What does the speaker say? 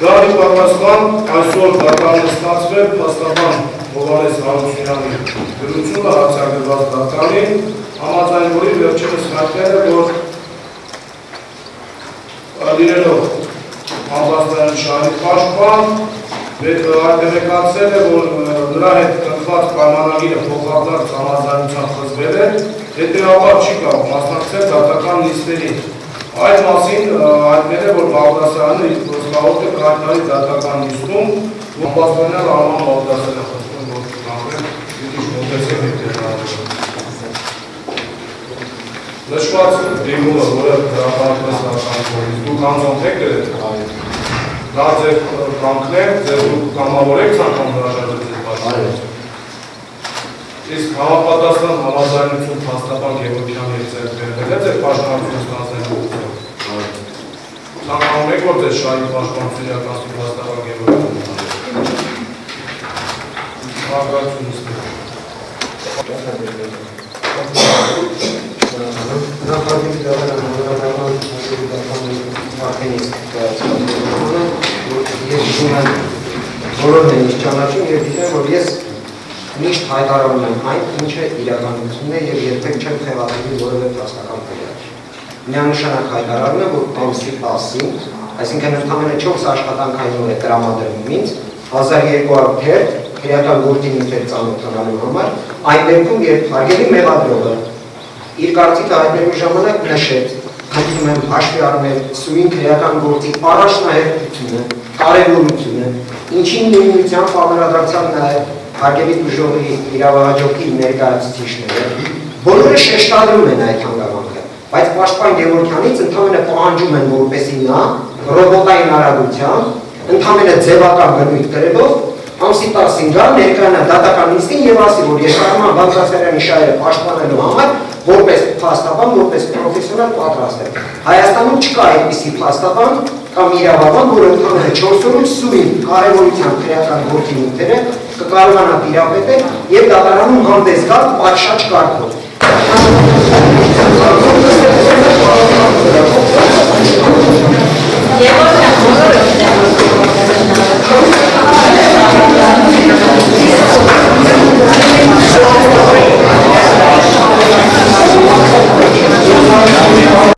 Գարի պատասխան այսօր դատարանը ստացվել փաստաբան Հովհաննես Հարությունյանի դրությունը հարձակված դատարանին, համաձայն որի վերջինս հայտնել է, որ լինելով համբաստային շահի պաշտպան, տեղեկացել է, որ նրա հետ կնքված պայմանագիրը փոխադարձ համաձայնության խզվել է, հետևաբար չի կարող մասնակցել դատական նիստերին։ Այդ մասին հայտնել է, որ Բաղդասարյանը իր խոսքահոտը կայքարի դատական նիստում, համբաստանյալ Արման Բաղդասարյանը խոսքում, որ կանգնել իր մոտեցել հետևաբար։ Նշված դիմումը, որը հրապարակվեց դատարանում, դուք անձնեք դրեք, դա ձեր կամքն է, դուք կամավոր եք անգամ հրաժարվել ձեր պաշտպանից։ Իսկ համապատասխան համաձայնություն փաստաբան Գևորգյանի հետ ձեր բերվել է ձեր պաշտպանությունը ստանձնելու ուղղությամբ։ Ցանկանում եք, որ ձեր շահի պաշտպանություն իրականացնի փաստաբան Գևորգյանը։ Շնորհակալություն ստեղ։ Նախագիծ դատարանական արդենից կայացանը, ես իմ որոնն են ճանաչում և դիտեմ, որ ես միշտ հայտարարում եմ այն, ինչը իրականությունն է և երբեք չեմ խեղաթյուրի որևէ փաստական պատճառ։ Միանշանակ հայտարարում եմ, որ ամսի 10-ին, այսինքն ընդամենը 4 աշխատանքային օր է տրամադրվում ինձ 1200 թերթ քրեական գործի նյութեր ծանոթանալու համար, այն դեպքում, երբ հարգելի մեղադրողը իր կարծիքը հայտնելու ժամանակ նշեց, խնդրում եմ հաշվի առնել սույն քրեական գործի առաջնահերթությունը, կարևորությունը, ինչին նույնությամբ անդրադարձան նաև հարգելի բուժողի իրավահաջորդի ներկայացուցիչները, բոլորը շեշտադրում են այդ հանգամանքը, բայց պաշտպան Գևորգյանից ընդամենը պահանջում են, որպեսզի նա ռոբոտային արագությամբ, ընդամենը ձևական բնույթ կրելով ամսի 10-ին գա ներկայանա դատական նիստին և ասի, որ ես Արման Բաղդասարյանի շահերը պաշտպանելու համար որպես փաստաբան, որպես պրոֆեսիոնալ պատրաստ եմ։ Հայաստանում չկա այդպիսի փաստաբան կամ իրավաբան, որ ընդամենը 4 օրում սույն կարևորության քրեական գործի նյութերը կկարողանա տիրապետել և դատարանում հանդես գալ պատշաճ կարգով։